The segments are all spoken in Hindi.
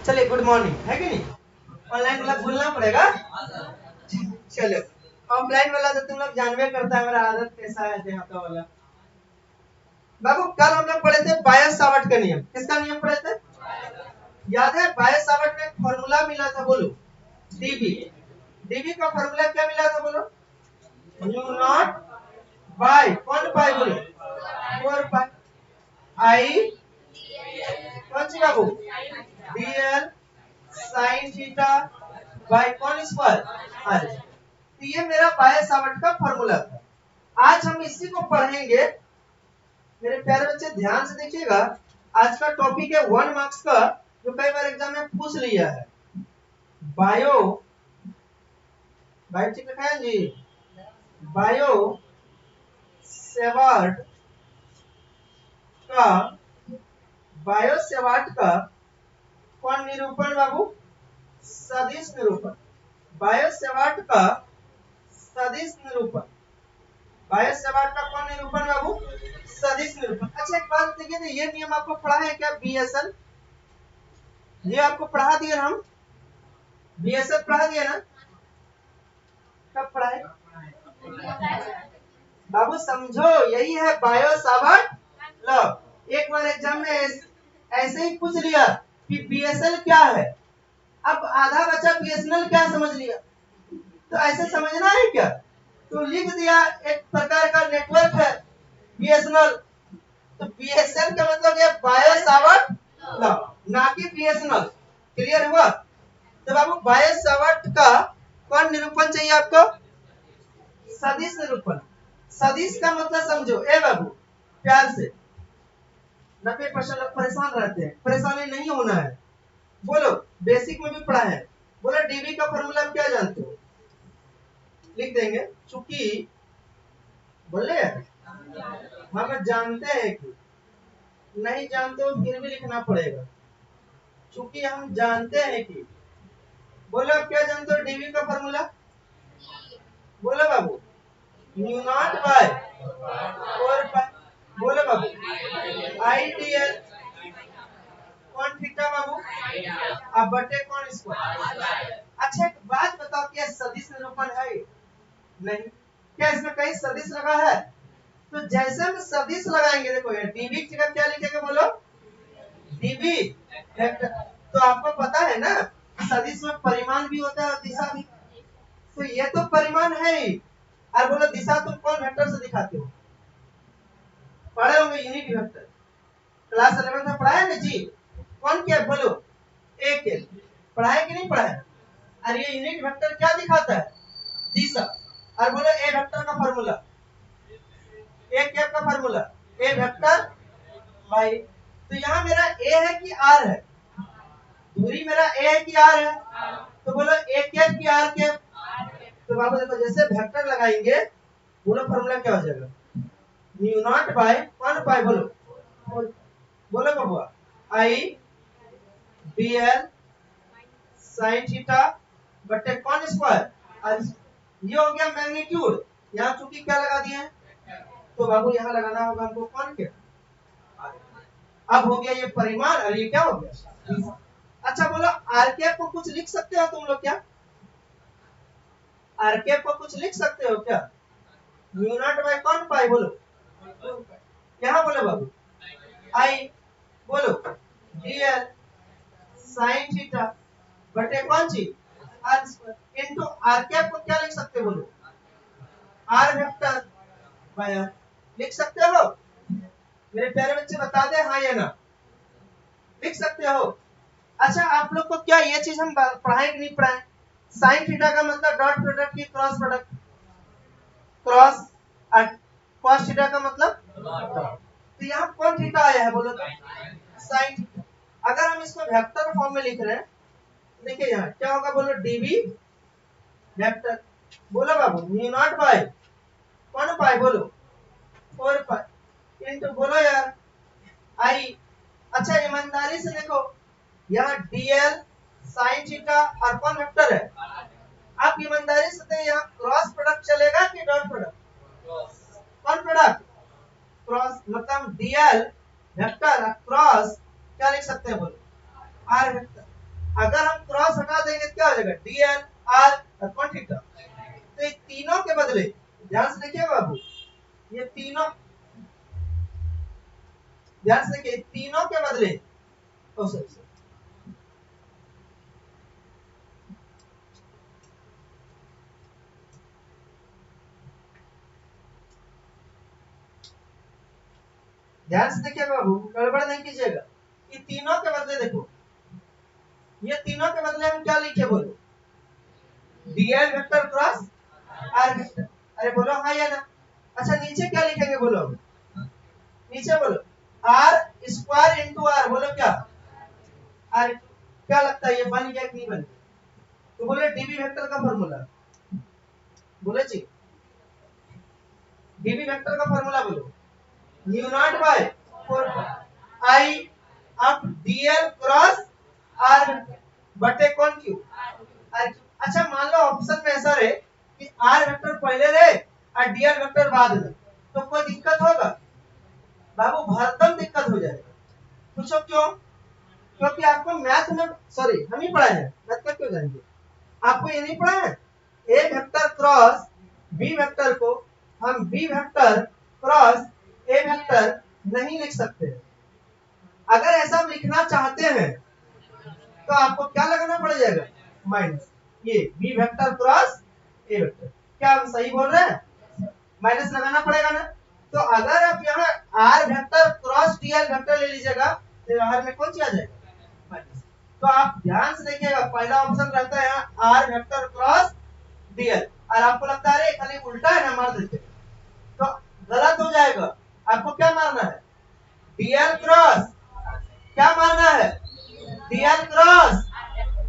चलिए गुड मॉर्निंग है कि नहीं। ऑनलाइन वाला भूलना पड़ेगा। चलो ऑफलाइन वाला तो तुम लोग जानवे करता है मेरा आदत कैसा है देहाता वाला। बाबू कल हम लोग पढ़े थे बायस सावर्ट का नियम। किसका नियम पढ़े थे? याद है बायस सावर्ट में एक फॉर्मूला मिला था, बोलो डीबी। डीबी का फॉर्मूला क्या मिला था बोलो? न्यू नॉट बाय कौन पाई बोलो? 4 पाई आई कौन सी बाबू? डीएल साइन थीटा बाय कौन स्क्वायर आर। तो ये मेरा बायस सावर्ट का फॉर्मूला था। आज हम इसी को पढ़ेंगे। मेरे प्यारे बच्चे ध्यान से देखिएगा। आज का टॉपिक है 1 मार्क्स का, जो कई बार एग्जाम में पूछ लिया है। बायो बायो ठीक लिखा है जी। बायो सेवार्ट का बायो सेवार्ट का कौन निरूपण बाबू? सदिश निरूपण। बायो सेवार्ट का सदिश निरूपण। बायो सेवार्ट का कौन निरूपण बाबू? सदिश निरूपण। अच्छा एक बात देखिए, तो ये नियम आपको पढ़ा है क्या? बीएसएल ये आपको पढ़ा दिया हम। बीएसएल पढ़ा दिया ना? कब पढ़ा है बाबू? समझो यही है बायो सावर्ट लॉ। एक बार एग्जाम में ऐसे ही पूछ लिया कि बीएसएल क्या है। अब आधा बच्चा बीएसएनएल क्या समझ लिया। तो ऐसे समझना है क्या? तो लिख दिया एक प्रकार का नेटवर्क है बीएसएनएल। तो बीएसएल का मतलब ये बायो सावर्ट लॉ, ना कि बीएसएनएल। क्लियर हुआ? तो बाबू बायो सावर्ट का कौन निरूपण चाहिए आपको? सदिश निरूपण। सदिश का मतलब समझो ए बाबू, प्यार से। 90% लोग परेशान रहते हैं, परेशानी नहीं होना है। बोलो बेसिक में भी पढ़ा है। बोलो डीबी का फॉर्मूला क्या जानते हो? लिख देंगे चूंकि बोले हम जानते हैं कि नहीं जानते हो फिर भी लिखना पड़ेगा। चूंकि हम जानते हैं कि, बोलो आप क्या जानते हो डीबी का फॉर्मूला? बोलो बाबू न्यू नॉट बाय 4 पाई। बोलो बाबू आई डी एल कौन थीटा बाबू? अब बटे कौन स्क्वायर। अच्छा एक बात बताओ, क्या सदिश निरूपण है? नहीं। क्या इसमें कहीं सदिश लगा है? तो जैसे हम सदिश लगाएंगे, देखो ये डीबी की जगह क्या लिखेंगे बोलो? DB vector. तो आपको पता है ना सदिश में परिमाण भी होता है और दिशा भी। तो ये तो परिमाण है ही। और बोलो दिशा तुम कौन वेक्टर से दिखाते हो? पढ़े होंगे यूनिट वेक्टर। क्लास 11 में पढ़ा है ना जी। कौन क्या बोलो? एक के पढ़ा है कि नहीं पढ़ा है? और ये यूनिट वेक्टर क्या दिखाता है? दिशा। और बोलो ए वेक्टर का फार्मूला, ए क्या का फार्मूला? A vector by. तो यहाँ मेरा ए है कि आर है? दूरी मेरा ए है कि आर है? तो बोलो ए कैप की आर कैप। तो बाबू देखो जैसे वेक्टर लगाएंगे, बोलो फार्मूला क्या हो जाएगा? म्यू नॉट बाय कौन पाई बोलो? बोलो बाबू I D L sine theta बटे कौन स्क्वायर। ये हो गया मैग्नीट्यूड। यहाँ चूंकि क्या लगा दिए हैं, तो बाबू यहाँ लगाना होगा हमको कौन के। अब हो गया ये परिमाण और ये क्या हो गया। अच्छा बोलो आरकेएफ को कुछ लिख सकते हो तुम लोग क्या? आरकेएफ को कुछ लिख सकते हो क्या? म्यू नॉट बाय कौन पाई बोलो? यहाँ बोलो बाबू आई बोलो डीएल साइन थीटा बटे कौन सी आर स्क्वायर इनटू आरकेएफ को क्या लिख सकते हो बोलो? R vector by R. लिख सकते हो? मेरे प्यारे बच्चे बता दे हाँ या ना। लिख सकते हो? अच्छा आप लोग को क्या ये चीज हम पढ़ाए कि नहीं पढ़ाए? साइन थीटा का मतलब डॉट प्रोडक्ट की क्रॉस प्रोडक्ट, क्रॉस। और कॉस थीटा का मतलब तो यहाँ कौन थीटा आया है बोलो तो? Sine theta. अगर हम इसको वेक्टर फॉर्म में लिख रहे हैं, देखिए यहाँ क्या होगा बोलो? DB vector. बोलो बाबू म्यू नॉट बाय कौन पाई बोलो? 4 पाई इनटू बोलो यार आई। अच्छा ईमानदारी से देखो, यहाँ डीएल साइन थीटा और कौन वेक्टर है? आप ईमानदारी से तो यहाँ क्रॉस प्रोडक्ट चलेगा कि डॉट प्रोडक्ट? कौन प्रोडक्ट? क्रॉस। मतलब डीएल वेक्टर क्रॉस क्या लिख सकते हैं बोलो? R vector. अगर हम क्रॉस हटा देंगे तो क्या हो जाएगा, डीएल आर और कॉन थीटा। तो ये तीनों के बदले, ध्यान से देखिए बाबू, ये तीनों, ध्यान से देखिए, तीनों के बदले, ओ सॉरी, ध्यान से देखिए बाबू, गड़बड़ नहीं कीजिएगा। ये तीनों के बदले देखो, ये तीनों के बदले हम क्या लिखे बोलो, dl vector cross R vector. अरे बोलो हाँ या ना। अच्छा नीचे क्या लिखेंगे बोलो, नीचे बोलो आर स्क्वायर इंटू आर, बोलो क्या आर, क्या लगता है ये बन गया कि नहीं बन गया? तो बोले डीबी वेक्टर का फॉर्मूला, बोले जी डीबी वेक्टर का फॉर्मूला बोलो, म्यू नॉट बाय 4 आई अप डीएल क्रॉस आर बटे कौन क्यू आर क्यू। अच्छा मान लो ऑप्शन में ऐसा रहे कि आर वेक्टर पहले रहे और डीएल वेक्टर बाद में, तो कोई दिक्कत होगा बाबू, भरदम दिक्कत हो जाएगा। पूछो क्यों? क्योंकि आपको मैथ में, सॉरी हम ही पढ़ाए हैं, मैथ में क्यों जाएंगे, आपको ये नहीं पढ़ा है A vector cross B vector को हम B vector cross A vector नहीं लिख सकते। अगर ऐसा हम लिखना चाहते हैं तो आपको क्या लगाना पड़ जाएगा, माइनस, ये B vector cross A vector. क्या हम सही बोल रहे हैं, माइनस लगाना पड़ेगा ना। तो अगर आप यहाँ R vector cross dl vector ले लीजिएगा तो आर में कौन सी आ जाएगा, माइनस। तो आप ध्यान से देखिएगा, पहला ऑप्शन रहता है यहाँ आर वेक्टर क्रॉस डीएल, और आपको लगता है खाली उल्टा है ना, मार देते, तो गलत हो जाएगा। आपको क्या मारना है, डीएल क्रॉस, क्या मारना है, डीएल क्रॉस,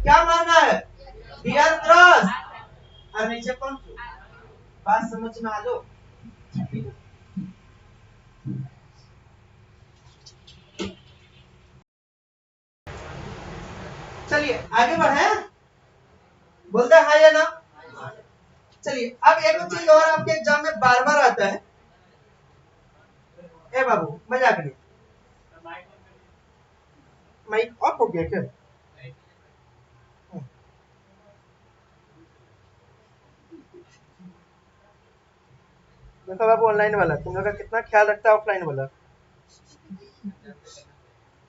क्या मारना है, डीएल क्रॉस, और नीचे कौन क्यों, बात समझ में आ लो। चलिए आगे बढ़े, बोलते हैं हाँ या ना। चलिए अब एक चीज और आपके एग्जाम में बार बार आता है, ए बाबू मजाक नहीं, माइक ऑफ हो गया क्या, देखो बाबू ऑनलाइन वाला तुम लोग का कितना ख्याल रखता है, ऑफलाइन वाला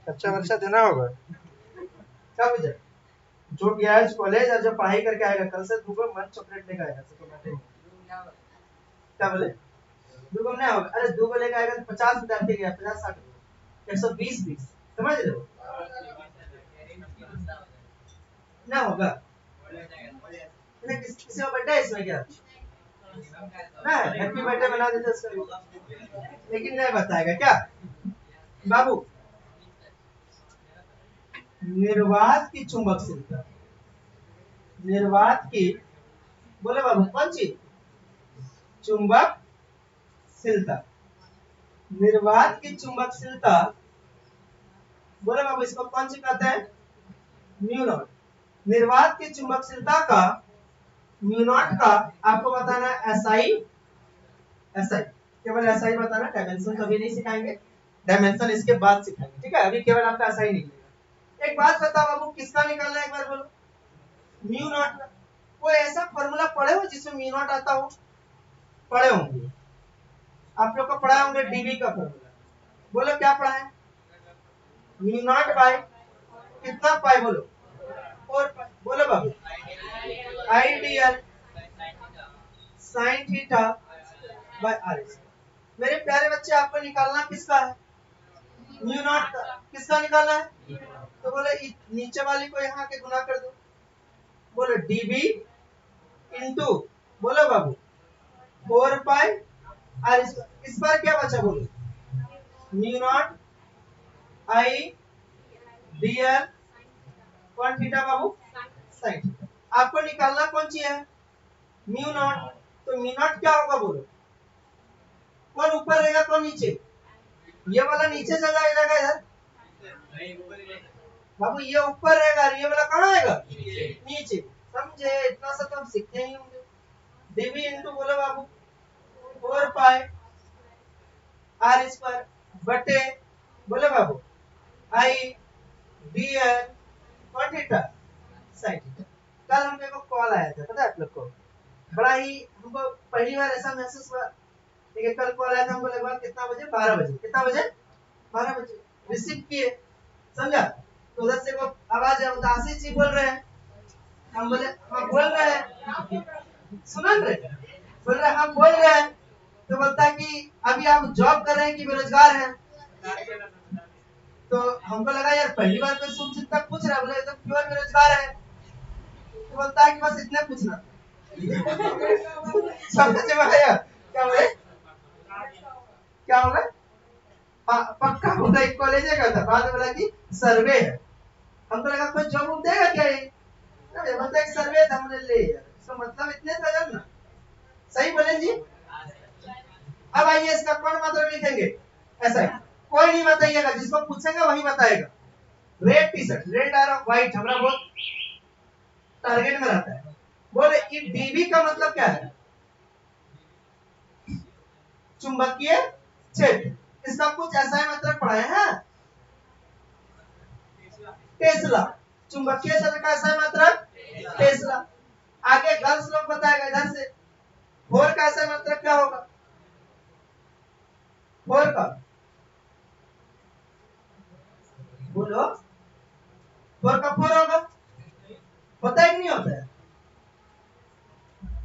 खर्चा वर्चा देना होगा। क्या मुझे जो गया है कॉलेज और जो पढ़ाई करके आएगा कल से दूगो मन चॉकलेट लेकर आएगा, तो मैं क्या बोले, दूगो नहीं होगा, अरे दूगो लेकर आएगा तो 50 विद्यार्थी गया, 50 60 120 20, समझ रहे हो ना, होगा ना, किसी का बर्थडे है इसमें क्या ना, हैप्पी बर्थडे बना देते उसका, लेकिन नहीं बताएगा क्या बाबू, निर्वात की चुंबकशीलता, निर्वात की, बोले बाबू कौन सी चुंबकशीलता, निर्वात की चुंबकशीलता, बोले बाबू इसको कौन सी कहते हैं, म्यू नॉट। निर्वात की चुंबकशीलता का म्यू नॉट का आपको बताना है एसआई, एसआई केवल एसआई बताना, डायमेंशन कभी नहीं सिखाएंगे, डायमेंशन इसके बाद सिखाएंगे, ठीक है, अभी केवल आपका एसआई निकलेगा। एक बात बताओ बाबू, किसका निकालना है एक बार बोलो, म्यू नॉट का। कोई ऐसा फॉर्मूला पढ़े हो जिसमें म्यू नॉट आता हो, पढ़े होंगे आप लोग को, पढ़ा होंगे डीबी का फॉर्मूला, बोलो क्या पढ़ा है, म्यू नॉट बाय कितना पाई बोलो, 4 पाई, बोलो बाबू ideal sine theta by r. मेरे प्यारे बच्चे आपको निकालना किसका है, म्यू नॉट का, किसका निकालना है, तो बोले नीचे वाली को यहाँ के गुना कर दो, बोलो डीबी इंटू, बोलो बाबू 4 पाई, और इस बार क्या बचा बोलो, म्यू नॉट आई डीएल कौन थीटा बाबू, साइन थीटा। आपको निकालना कौन सी है, म्यू नॉट, तो म्यू नॉट क्या होगा बोलो, कौन ऊपर रहेगा कौन नीचे, ये वाला नीचे चला जाएगा इधर बाबू, ये ऊपर रहेगा, ये वाला कहाँ आएगा नीचे, समझे, इतना सा तो हम सीखते ही होंगे। डीबी इंटू बोलो बाबू 4 पाई आर स्क्वायर बटे, बोले बाबू I D L cos theta, sine theta. कल हमको एक कॉल आया था, पता है आप लोग को, बड़ा ही हमको पहली बार ऐसा महसूस हुआ। देखिए कल कॉल आया था हमको, लगभग कितना बजे, 12 बजे, कितना बजे, 12 बजे रिसीव किए, समझा। तो उधर से वो आवाज है, उदासी जी बोल रहे हैं। हम बोले हाँ बोल रहे हैं, सुना रहे, बोल रहे हम बोल रहे हैं। तो बोलता है कि अभी आप जॉब कर रहे हैं कि बेरोजगार हैं। तो हमको लगा यार पहली बार कोई शुभ चिंता पूछ रहा है, बोले तो प्योर बेरोजगार है। तो बोलता है कि बस इतने पूछना समझ में आया क्या बोले, क्या बोला, पक्का बोला, एक कॉलेज का था, बाद में बोला कि सर्वे है। हमको लगा कोई जॉब देगा क्या ये, मतलब एक सर्वे था, हमने ले यार इसका मतलब इतने था यार ना, सही बोले जी। अब आइए इसका कौन मात्रा लिखेंगे, ऐसा है, कोई नहीं बताइएगा, जिसको पूछेगा वही बताएगा। रेड टी शर्ट, रेड और व्हाइट हमारा बहुत टारगेट में रहता है। बोले कि डीबी का मतलब क्या है, चुंबकीय क्षेत्र, इसका कुछ ऐसा ही मतलब पढ़ाए हैं, टेस्ला, चुंबकीय क्षेत्र का ऐसा ही मतलब टेस्ला। आगे गर्ल्स लोग बताएगा इधर से, फोर का ऐसा मतलब क्या होगा, फोर का बोलो, फोर का फोर होगा, होता है कि नहीं होता है,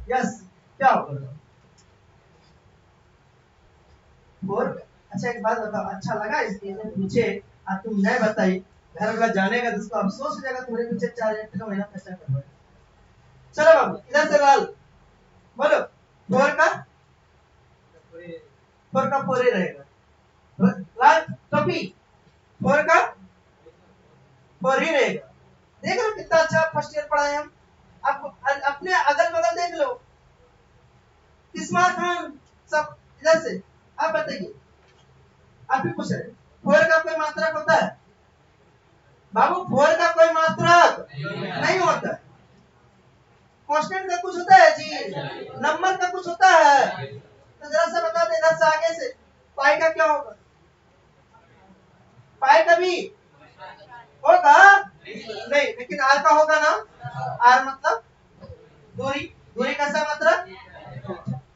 यस, क्या होगा फोर। अच्छा एक बात बताओ, अच्छा लगा इसके पूछे और तुम नहीं बताई, घर वाला जानेगा तो उसको अफसोस हो जाएगा, तुम्हारे पीछे 4,000 का महीना खर्चा करवाए। चलो बाबू इधर से लाल बोलो, फोर का, फोर का फोर ही रहेगा, लाल टोपी, फोर का फोर ही रहेगा। देख लो कितना अच्छा फर्स्ट ईयर पढ़ाए हम। आप अपने अगल बगल देख लो, किस्मा खान सब, इधर से आप बताइए, आप ही पूछ रहे फोर का कोई मात्रक होता है, बाबू फोर का कोई मात्रक नहीं होता है, कांस्टेंट का कुछ होता है जी, नंबर का कुछ होता है, तो जरा सा बता दे इधर से आगे से, पाई का क्या होगा, पाई का भी होगा नहीं, लेकिन आर का होगा ना, आर मतलब दूरी, दूरी कैसा मतलब,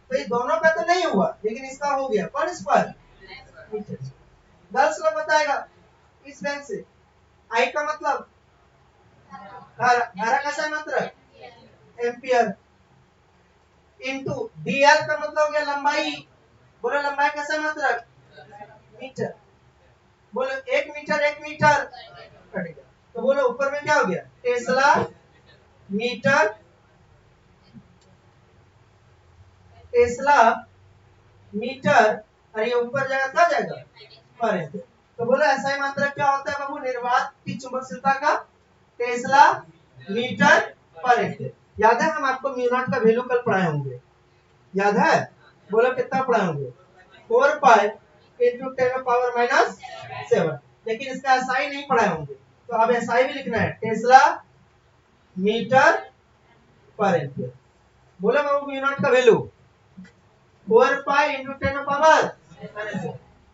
तो ये दोनों का तो नहीं हुआ, लेकिन इसका हो गया, कौन स्क्वायर, गर्ल्स लोग बताएगा इस बैंक से, आई का मतलब धारा, धारा कैसा मात्रा, एम्पियर, इनटू dr का मतलब हो गया लंबाई, बोलो लंबाई कैसा मात्रा, मीटर, बोलो 1 मीटर 1 मीटर कटेगा, तो बोलो ऊपर में क्या हो गया, टेस्ला मीटर, टेस्ला मीटर, और ये ऊपर जाएगा क्या जाएगा, पर एम्पियर। तो बोलो ऐसा ही मात्रा क्या होता है बाबू, निर्वात की चुंबकशीलता का, टेस्ला मीटर पर एम्पियर। याद है हम आपको म्यू नॉट का वैल्यू कल पढ़ाए होंगे, याद है, बोलो कितना पढ़ाए होंगे, 4 पाई इंटू 10⁻⁻⁷, लेकिन इसका एसआई नहीं पढ़ाए होंगे, तो अब एसआई भी लिखना है, टेस्ला मीटर पर एम्पियर। बोलो बाबू म्यू नॉट का value 4 pi into 10⁻⁻⁷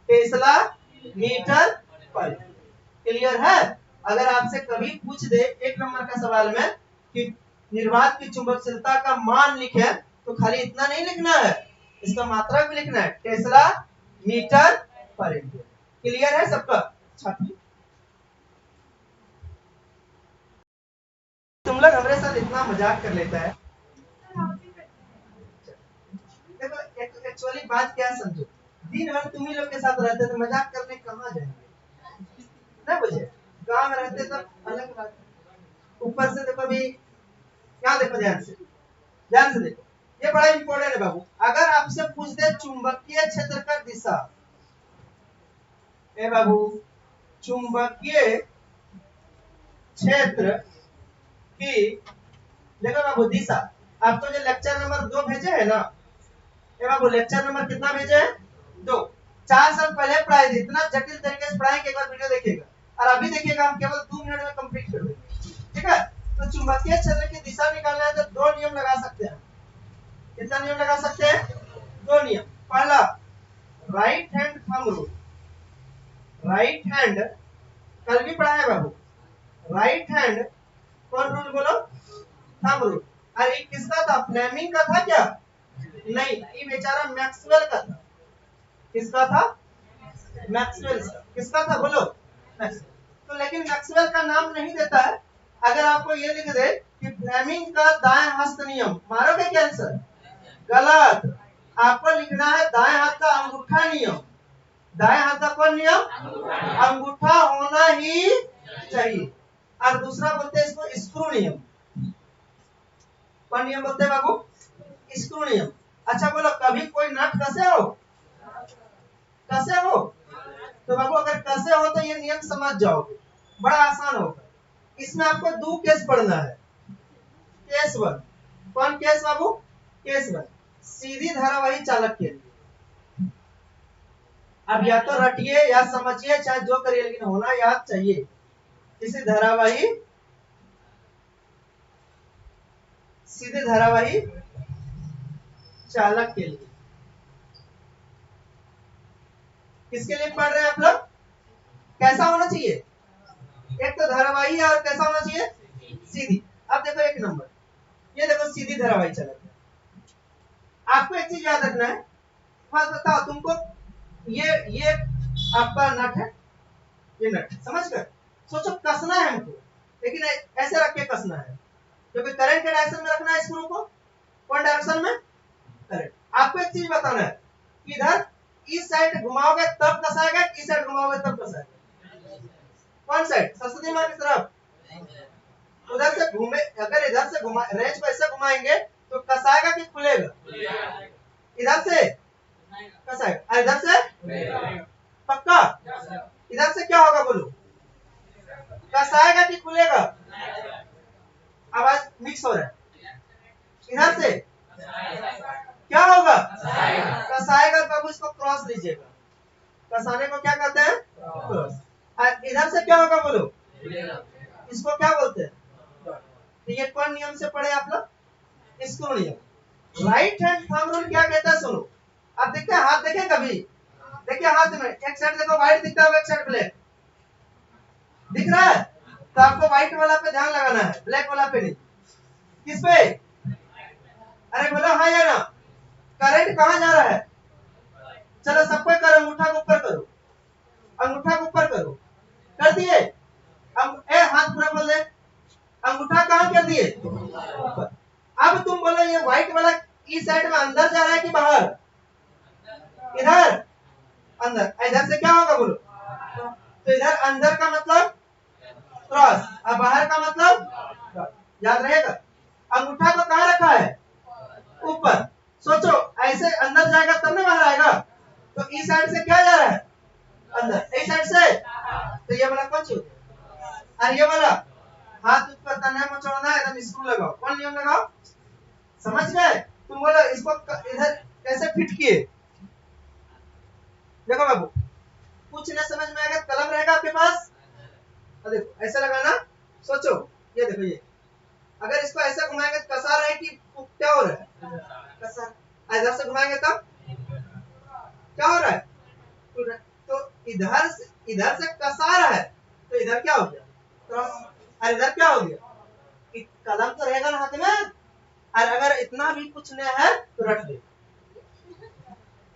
tesla metre पर, क्लियर है। अगर आपसे कभी पूछ दे 1 नंबर का सवाल में कि निर्वात की चुंबकशीलता का मान लिखे, तो खाली इतना नहीं लिखना है, इसका मात्रा भी लिखना है, टेस्ला मीटर पर एम्पियर। क्लियर है सबका, छात्र तुम लोग हमारे साथ इतना मजाक कर लेता है, देखो एक्चुअली बात क्या समझो, दिन भर तुम ही लोग के साथ रहते तो मजाक करने कहाँ जाएंगे, ना बुझे, गांव में रहते तो अलग बात है। ऊपर से देखो भी, क्या देखो ध्यान से, ध्यान से देखो, ये बड़ा इंपॉर्टेंट है बाबू। अगर आपसे पूछ दे चुंबकीय क्षेत्र का दिशा, ए बाबू चुंबकीय क्षेत्र की, देखो बाबू दिशा, आपको जो लेक्चर नंबर 2 भेजे है ना, ए बाबू लेक्चर नंबर कितना भेजे हैं, 2, 4 साल पहले पढ़ाए थे, इतना जटिल तरीके से पढ़ाए कि एक बार वीडियो देखिएगा, और अभी देखिएगा हम केवल 2 मिनट में कंप्लीट कर देंगे, ठीक है। तो चुंबकीय क्षेत्र की दिशा निकालना है तो 2 नियम लगा सकते हैं, कितना नियम लगा सकते हैं, 2 नियम। पहला right hand thumb rule, right hand कल भी पढ़ा है बाबू, राइट हैंड कौन रूल बोलो? Thumb rule. अरे ये किसका था? फ्लेमिंग का था क्या? नहीं, ये बेचारा मैक्सवेल का था। किसका था? मैक्सवेल का। किसका था बोलो? मैक्सवेल। तो लेकिन मैक्सवेल का नाम नहीं देता है। अगर आपको ये लिख दे कि फ्लेमिंग का दाएं हस्त नियम, मारोगे क्या आंसर? गलत। आपको लिखना है दाएं हाथ का अंगूठा नियम। दाएं हाथ का कौन नियम? अंगूठा होना ही चाहिए। और दूसरा बोलते हैं इसको स्क्रू नियम। कौन नियम बोलते हैं बाबू? स्क्रू नियम। अच्छा बोलो, कभी कोई नट कसे हो? कसे हो? तो बाबू अगर कसे हो तो ये नियम समझ जाओगे, बड़ा आसान होगा। इसमें आपको दो केस पढ़ना है। Case one. कौन केस बाबू? केस वन, सीधी धारावाही चालक के लिए। अब या तो रटिए या समझिए, चाहे जो करिए, लेकिन होना याद चाहिए। किसी धारावाही, सीधे धारावाही चालक के लिए। किसके लिए पढ़ रहे हैं आप लोग? कैसा होना चाहिए? एक तो धारावाही है, और कैसा होना चाहिए? सीधी। अब देखो एक नंबर, ये देखो सीधी धारावाही चालक है। आपको एक चीज याद रखना है। बस बताओ तुमको, ये आपका नट है, ये नट समझ कर सोचो, कसना है हमको, लेकिन ऐसे रख के कसना है, क्योंकि करंट के डायरेक्शन में रखना है स्क्रू को। कौन डायरेक्शन में? करंट। आपको एक चीज बताना है, इधर इस साइड घुमाओगे तब कसाएगा, इस साइड घुमाओगे तब कसाएगा। कौन साइड? सरस्वती माँ की तरफ। उधर से घूमे, अगर इधर से घुमा, रेंज को ऐसे घुमाएंगे तो कसाएगा कि खुलेगा? इधर से कसाएगा, और इधर से पक्का। इधर से क्या होगा बोलो? कसाएगा कि खुलेगा? आवाज मिक्स हो रहा है। इधर से क्या होगा? कसाएगा। कब इसको क्रॉस लीजिएगा, कसाने को क्या कहते हैं? क्रॉस। और इधर से क्या होगा बोलो? इसको क्या बोलते हैं? तो ये कौन नियम से पढ़े आप लोग? स्क्रू नियम। राइट हैंड थंब रूल क्या कहता है सुनो। आप देखते हैं हाथ, देखे कभी? देखिए हाथ में एक साइड देखो व्हाइट दिखता है, एक साइड ब्लैक दिख रहा है। तो आपको व्हाइट वाला पे ध्यान लगाना है, ब्लैक वाला पे नहीं। किस पे? अरे बोलो हाँ या ना। करंट कहाँ जा रहा है? चलो सबको करो, अंगूठा को ऊपर करो, अंगूठा को ऊपर करो। कर दिए? हाथ पूरा खोल दे। अंगूठा कहाँ कर दिए? ऊपर। अब तुम बोलो ये व्हाइट वाला इस साइड में अंदर जा रहा है कि बाहर? इधर अंदर। इधर से क्या होगा बोलो? तो इधर अंदर का मतलब क्रॉस, और बाहर का मतलब क्रॉस। याद रहेगा। अंगूठा को कहाँ रखा है? ऊपर। सोचो ऐसे अंदर जाएगा तब ना बाहर आएगा। तो इस साइड से क्या जा रहा है? अंदर। इस साइड से तो ये वाला कौन सी? और ये वाला हाथ ऊपर तना मचोड़ना है, एकदम स्क्रू लगाओ। कौन नियम लगाओ? समझ गए? तुम बोलो इसको इधर कैसे फिट किए? देखो बाबू, कुछ न समझ में आएगा, कलम रहेगा आपके पास, और देखो ऐसे लगाना। सोचो ये देखो, ये अगर इसको ऐसे घुमाएंगे तो कसा रहा है कि क्या हो रहा है? कसा। इधर से घुमाएंगे तब क्या हो रहा है? तो इधर से कसा रहा है, तो इधर क्या हो गया? क्रॉस। और इधर क्या हो गया? कलम तो रहेगा ना हाथ में। और अगर इतना भी कुछ नहीं है तो रट ले।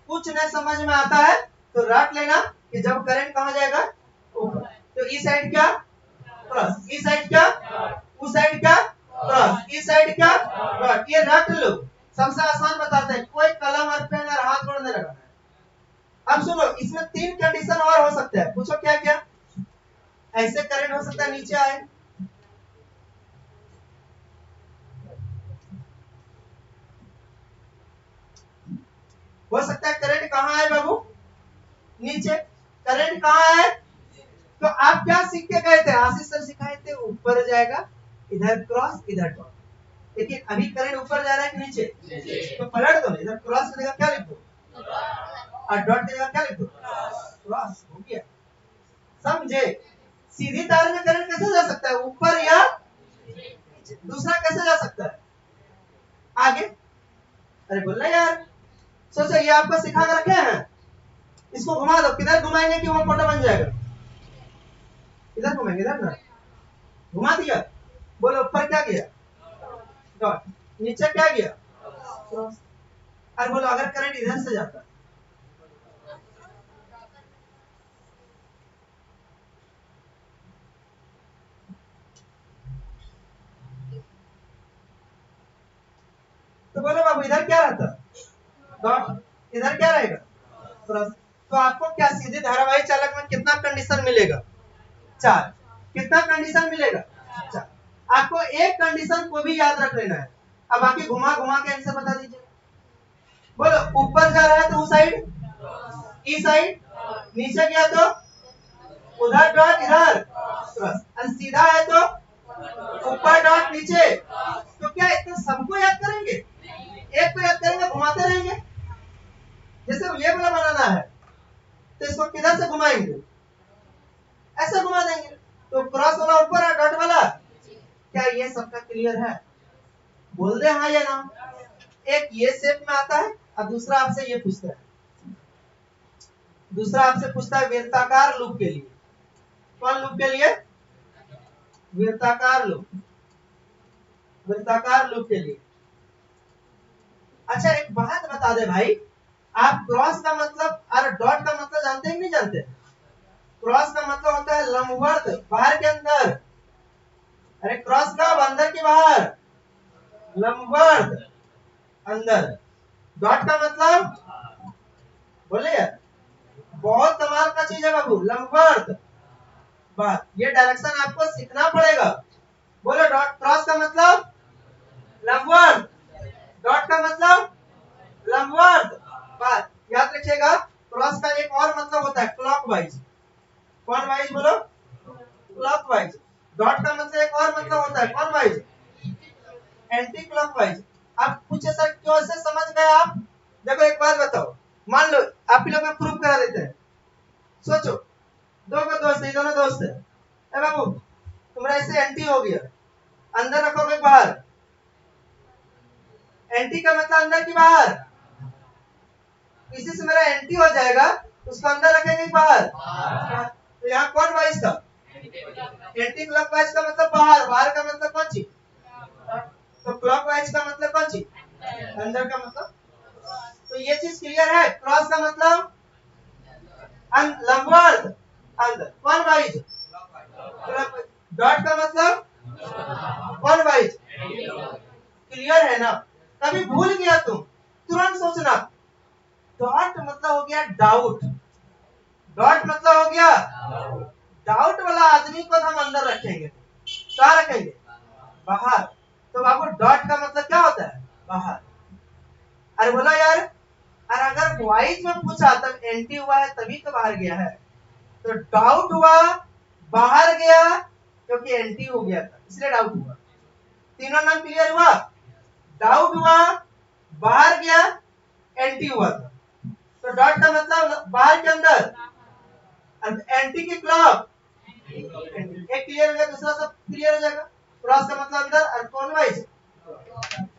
कुछ नहीं समझ में आता है तो रट लेना कि जब करंट कहाँ जाएगा? ऊपर। तो इस साइड क्या? क्रॉस। इस साइड क्या? उस साइड क्या? क्रॉस। इस साइड क्या? क्रॉस। ये रट लो। सबसे आसान बताते हैं, कोई कलम और पेन और हाथ जोड़ने लगाना है। अब सुनो, इसमें 3 कंडीशन और हो सकता है। पूछो क्या क्या? ऐसे करंट हो सकता है नीचे आए, हो सकता है करंट कहाँ है बाबू? नीचे। करंट कहाँ है? तो आप क्या सीख के गए थे? आशीष सर सिखाए थे ऊपर जाएगा, इधर क्रॉस, इधर डॉट। लेकिन अभी करंट ऊपर जा रहा है कि नीचे? तो पलट दो, इधर क्रॉस की जगह क्या लिख दो, और डॉट की जगह क्या लिख दो? क्रॉस। हो गया। समझे? सीधी तार में करंट कैसे जा सकता है? ऊपर या नीचे। दूसरा कैसे जा सकता है? आगे। अरे बोलना यार। सोचो ये आपको सिखा कर रखे हैं, इसको घुमा दो। किधर घुमाएंगे कि वो फोटो बन जाएगा? इधर घुमाएंगे, इधर ना। घुमा दिया। बोलो डॉट, नीचे क्या गया क्रॉस। और बोलो अगर करंट इधर से जाता है तो बोलो बाबू इधर क्या रहता डॉट, इधर क्या रहेगा क्रॉस। तो आपको क्या सीधे धारावाही चालक में कितना कंडीशन मिलेगा 4। कितना कंडीशन मिलेगा 4। आपको एक कंडीशन को भी याद रख लेना है, अब बाकी घुमा घुमा के आंसर बता दीजिए। बोलो ऊपर जा रहा है तो उस साइड ई साइड, नीचे गया तो उधर डॉट इधर क्रॉस, और सीधा है तो ऊपर डॉट नीचे। तो क्या इतना सबको याद करेंगे, एक को याद करेंगे घुमाते रहेंगे। जैसे ये वाला बनाना है तो इसको किधर से घुमाएंगे, ऐसे घुमा देंगे। तो क्रॉस वाला ऊपर है डॉट वाला, क्या ये सबका क्लियर है, बोल दे हाँ या ना। एक ये शेप में आता है और दूसरा आपसे ये पूछता है, दूसरा आपसे पूछता है वृत्ताकार लूप के लिए। कौन लूप के लिए, वृत्ताकार लूप, वृत्ताकार लूप के लिए। अच्छा एक बात बता दे भाई, आप क्रॉस का मतलब और डॉट का मतलब जानते हैं कि नहीं जानते। क्रॉस का मतलब होता है लंबवत बाहर के अंदर, अरे क्रॉस का अंदर के बाहर, लंबवत अंदर। डॉट का मतलब बोले यार बहुत कमाल का चीज है बाबू, लंबवत बात, ये डायरेक्शन आपको सीखना पड़ेगा। बोलो डॉट, क्रॉस का मतलब लंबवत, डॉट का मतलब लंबवत बात, याद रखिएगा। क्रॉस का एक और मतलब होता है क्लॉकवाइज। कौन वाइज बोलो, क्लॉकवाइज। डॉट का मतलब एक और मतलब होता है कौन वाइज, एंटी क्लॉकवाइज। अब पूछे सर क्यों से समझ गए आप, देखो एक बात बताओ, मान लो आप ही लोग में प्रूफ करा देते हैं। सोचो दो को दोस्त है, दोनों दोस्त है, ए बाबू तुम्हारा ऐसे एंटी हो गया, अंदर रखोगे बाहर, एंटी का मतलब अंदर की बाहर, इसी से मेरा एंटी हो जाएगा, उसको अंदर रखेंगे बाहर। तो यहाँ कौन वाइज था, एंटी क्लॉकवाइज का मतलब बाहर, बाहर का मतलब कौन चीज, तो क्लॉकवाइज का मतलब कौन चीज, अंदर का मतलब। तो ये चीज क्लियर है, क्रॉस का मतलब लंबवत अंदर, कौन वाइज, डॉट का मतलब कौन वाइज, क्लियर है ना। कभी भूल गया तुम तुरंत सोचना, डॉट मतलब हो गया डाउट, डॉट मतलब हो गया डाउट वाला आदमी को हम अंदर रखेंगे, क्या रखेंगे बाहर। तो बाबू डॉट का मतलब क्या होता है बाहर। अरे बोला यार, और अगर वाइज में पूछा तब एंटी हुआ है तभी तो बाहर गया है, तो डाउट हुआ बाहर गया क्योंकि एंटी हो गया था इसलिए डाउट हुआ। तीनों नाम क्लियर हुआ, डाउट हुआ बाहर गया एंटी हुआ था। तो डॉट का मतलब बाहर के अंदर, एंटी की क्लॉक, एक क्लियर हो गया दूसरा सब क्लियर हो जाएगा। क्रॉस का मतलब अंदर और कौन वाइज।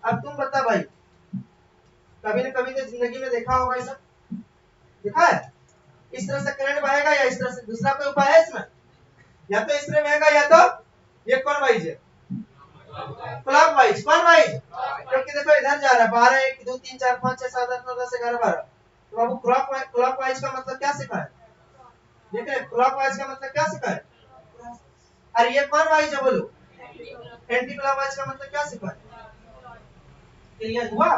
अब तुम बता भाई, कभी न कभी तो जिंदगी में देखा होगा ये सब, देखा है इस तरह से करंट बहेगा या इस तरह से, दूसरा कोई उपाय है इसमें, या तो इस तरह बहेगा या तो ये कौन वाइज है क्लॉक वाइज, कौन वाइज, क्योंकि देखो इधर जा रहा है 12 1 2 3 4 5 6 7 8 9 10 11 12। तो बाबू क्लॉक वाइज का मतलब क्या सीखा है, देख रहे क्लॉक वाइज का मतलब क्या सीखा है, अरे ये कौन वाइज है बोलो, एंटी क्लॉक वाइज का मतलब क्या सीखा है, क्लियर हुआ।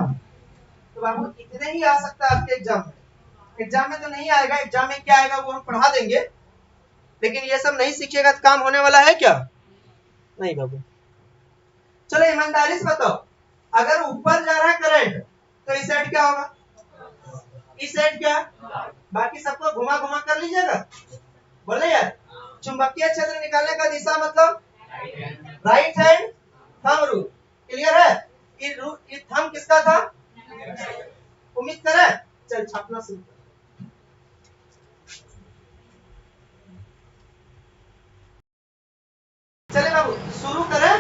तो बाबू इतने ही आ सकता है आपके एग्जाम में, एग्जाम में तो नहीं आएगा, एग्जाम में क्या आएगा वो हम पढ़ा देंगे, लेकिन ये सब नहीं सीखिएगा तो काम होने वाला है क्या, नहीं बाबू। चलो ईमानदारी से बताओ, अगर ऊपर जा रहा है करंट तो इस साइड क्या होगा, इस साइड क्या, बाकी सबको घुमा घुमा कर लीजिएगा। बोले यार चुंबकीय क्षेत्र निकालने का दिशा मतलब right hand thumb rule, clear है। ये थंब किसका था, उम्मीद करें, चल छापना शुरू कर। चले बाबू शुरू करें,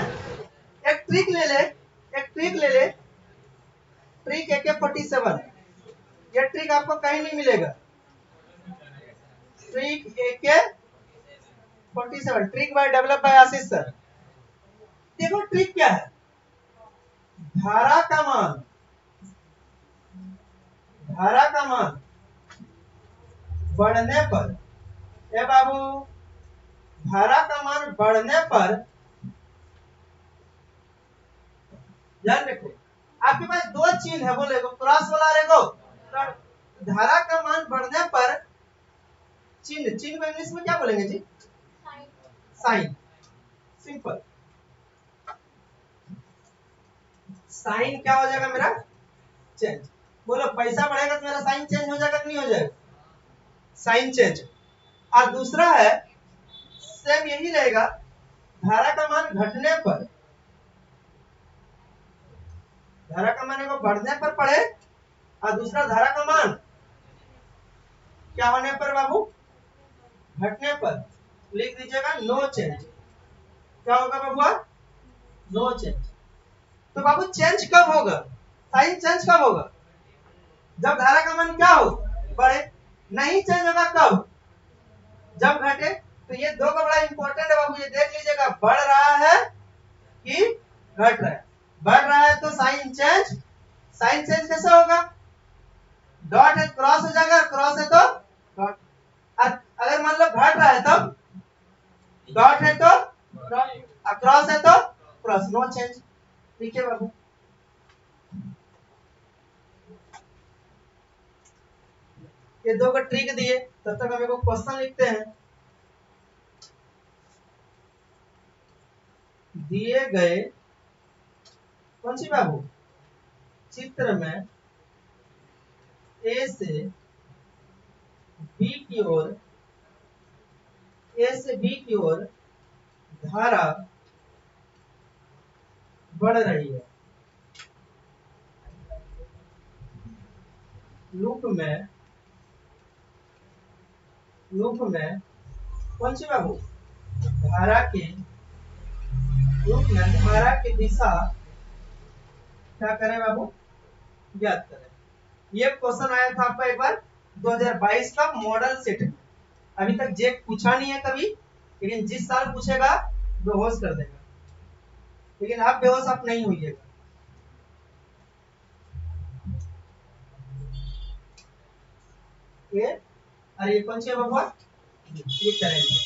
एक ट्रिक ले ले, एक ट्रिक ले ले, ट्रिक AK47, ये ट्रिक आपको कहीं नहीं मिलेगा, trick AK47, trick bye develop by Ashish sir. देखो ट्रिक क्या है, धारा का मान, धारा का मान बढ़ने पर, ए बाबू, धारा का मान बढ़ने पर, ध्यान रखो आपके पास दो चिन्ह है, बोले क्रॉस वाला रेगो, धारा का मान बढ़ने पर चिन्ह, चिन्ह को इंग्लिश में क्या बोलेंगे जी? साइन। सिंपल। साइन क्या हो जाएगा मेरा? चेंज। बोलो पैसा बढ़ेगा तो मेरा साइन चेंज हो जाएगा कि नहीं हो जाएगा? Sign change. और दूसरा है सेम यही रहेगा, धारा का मान घटने पर, धारा का मान को बढ़ने पर पढ़े, और दूसरा धारा का मान क्या होने पर बाबू? घटने पर। लिख दीजिएगा नो चेंज। क्या होगा बाबू? No change. तो बाबू चेंज कब होगा? साइन चेंज कब होगा? जब धारा का मान क्या हो? बढ़े। नहीं चेंज होगा कब? जब घटे। तो ये दो का बड़ा इंपॉर्टेंट है बाबू, ये देख लीजिएगा, बढ़ रहा है कि घट रहा है। बढ़ रहा है तो साइन चेंज। साइन चेंज कैसे होगा? डॉट है क्रॉस हो जाएगा, क्रॉस है तो डॉट। अगर मान लो घट रहा है तब डॉट है तो डॉट, क्रॉस है तो क्रॉस। No change. ठीक है बाबू। ये दो का ट्रिक दिए, तब तक हम क्वेश्चन लिखते हैं। दिए गए कौन सी बाबू चित्र में ए से बी की ओर, ए से बी की ओर धारा बढ़ रही है। लूप में, लूप में कौन सी बाबू धारा के, लूप में धारा की दिशा क्या करें बाबू? ज्ञात करें। ये क्वेश्चन आया था आपका एक बार 2022 का मॉडल सेट में। अभी तक जेक पूछा नहीं है कभी, लेकिन जिस साल पूछेगा बेहोश कर देगा। लेकिन आप बेहोश आप नहीं होइएगा। ये अरे ये कौन सी है बाबू? ये करेंगे।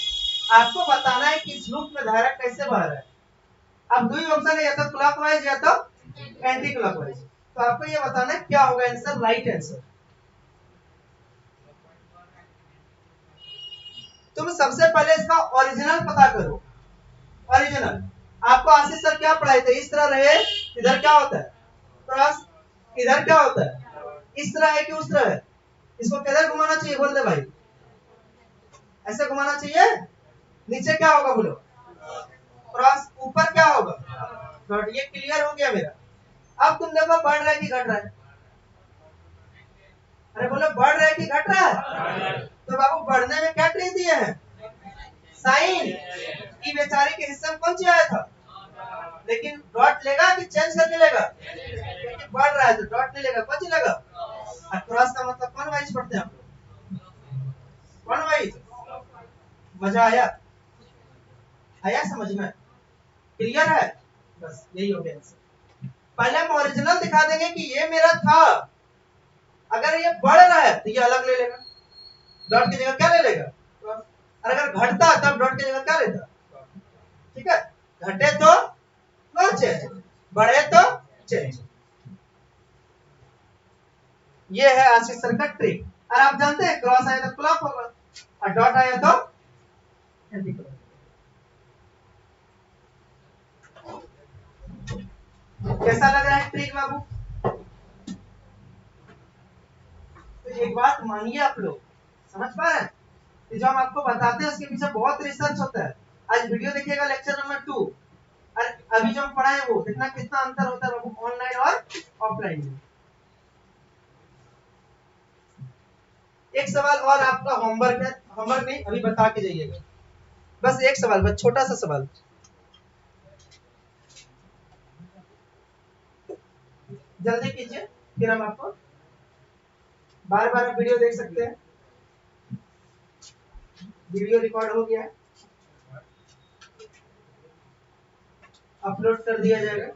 आपको बताना है कि इस लूप में धारा कैसे बह रहा है। अब दो ही ऑप्शन है, या तो क्लॉकवाइज या तो एंटी क्लॉकवाइज। तो आपको ये बताना है क्या होगा आंसर, राइट आंसर। तुम सबसे पहले इसका ओरिजिनल पता करो। ओरिजिनल आपको आशीष सर क्या पढ़ाए थे? इस तरह रहे, इधर क्या होता है क्रॉस, इधर क्या होता है, इस तरह है कि उस तरह है? इसको किधर घुमाना चाहिए बोल दे भाई? ऐसे घुमाना चाहिए। नीचे क्या होगा बोलो? क्रॉस। ऊपर क्या होगा? डॉट। ये क्लियर हो गया मेरा। अब तुम देखो बढ़ रहा है कि घट रहा है? अरे बोलो बढ़ रहा है कि घट रहा है? तो बाबू बढ़ने में क्या ट्रिक दिए हैं? साइन। ये बेचारे के हिस्से में कौन सी आया था? लेकिन डॉट लेगा कि चेंज करके लेगा? क्योंकि बढ़ रहा है तो डॉट नहीं लेगा, कौन सी लेगा? क्रॉस का मतलब कौन वाइज पढ़ते हैं आप लोग? कौन वाइज? मजा आया? आया समझ में? क्लियर है? बस यही हो गया आंसर। पहले हम ओरिजिनल दिखा देंगे कि ये मेरा था। अगर ये बढ़ रहा है तो ये अलग ले लेगा, डॉट की जगह क्या ले लेगा? और अगर घटता तब डॉट की जगह क्या लेता? ठीक है। घटे तो नो चेंज, बढ़े तो चेंज। ये है आशीष सर का ट्रिक। और आप जानते हैं क्रॉस आया तो क्लॉक होगा, और डॉट आया तो एंटी क्लॉक। कैसा लग रहा है ट्रिक बाबू? तो एक बात मानिए, आप लोग समझ पा रहे हैं कि जो हम आपको बताते हैं उसके पीछे बहुत रिसर्च होता है। आज वीडियो देखिएगा लेक्चर नंबर 2, और अभी जो हम पढ़ाए वो देखना कितना अंतर होता है बाबू ऑनलाइन और ऑफलाइन में। एक सवाल और आपका होमवर्क है, होमवर्क नहीं अभी बता के जाइएगा, बस एक सवाल, बस छोटा सा सवाल। जल्दी कीजिए, फिर हम आपको बार बार वीडियो देख सकते हैं। वीडियो रिकॉर्ड हो गया है, अपलोड कर दिया जाएगा।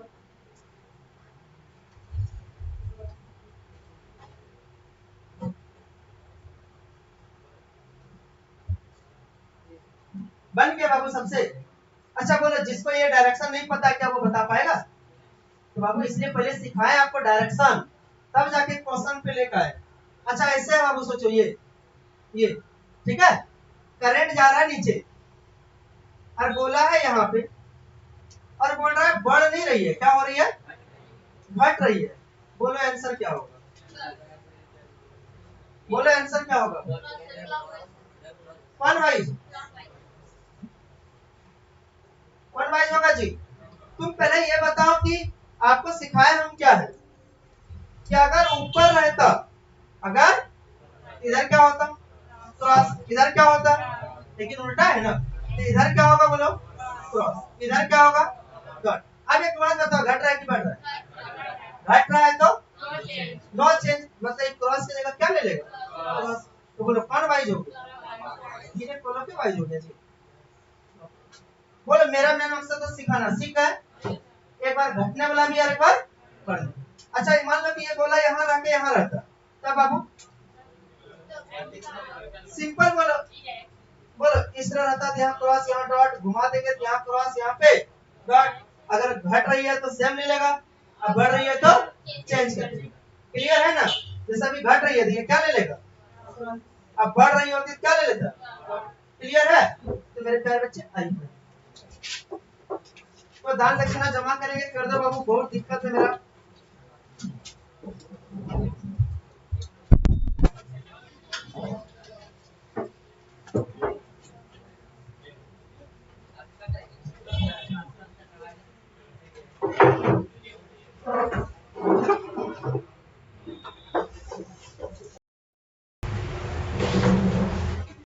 बाबू सबसे। अच्छा बोलो, जिसको ये डायरेक्शन नहीं पता क्या वो बता पाएगा? तो बाबू इसलिए पहले सिखाए आपको डायरेक्शन, तब जाके क्वेश्चन पे लेकर आए। अच्छा ऐसे है बाबू, सोचो ये ठीक है, करंट जा रहा है नीचे और बोला है यहाँ पे, और बोल रहा है बढ़ नहीं रही है, क्या हो रही है? घट रही है। बोलो आंसर क्या होगा? बोलो आंसर क्या होगा? वन वाइज, वन वाइज होगा जी। तुम पहले ये बताओ कि आपको सिखाए हम क्या है कि अगर ऊपर रहता, अगर इधर क्या होता? क्रॉस। इधर क्या होता? लेकिन उल्टा है ना, तो इधर क्या होगा बोलो? क्रॉस। इधर क्या होगा? घट। अब एक बात बताओ, घट रहा है कि बढ़ रहा है? घट रहा है तो नो चेंज, मतलब क्रॉस की जगह क्या ले लेगा? क्रॉस। तो बोलो कौन वाइज हो गया? ये बोलो के वाइज हो गया जी। बोलो मेरा मेन मकसद तो सिखाना, सीख है एक बार घटने वाला भी और एक बार बढ़ने। अच्छा मान लो कि ये बोला यहाँ रह के यहाँ रहता, तब बाबू सिंपल बोलो, बोलो इस तरह रहता तो यहाँ क्रॉस, यहाँ डॉट, घुमा देंगे तो यहाँ क्रॉस, यहाँ पे डॉट। अगर घट रही है तो सेम ले लेगा, अब बढ़ रही है तो चेंज कर देगा। क्लियर है ना? जैसे अभी घट रही है तो ये क्या ले लेगा? अब बढ़ रही होती तो क्या ले लेता? क्लियर है? तो मेरे प्यारे बच्चे आइए, तो दान दक्षिणा जमा करेंगे, कर दो बाबू, बहुत दिक्कत है मेरा।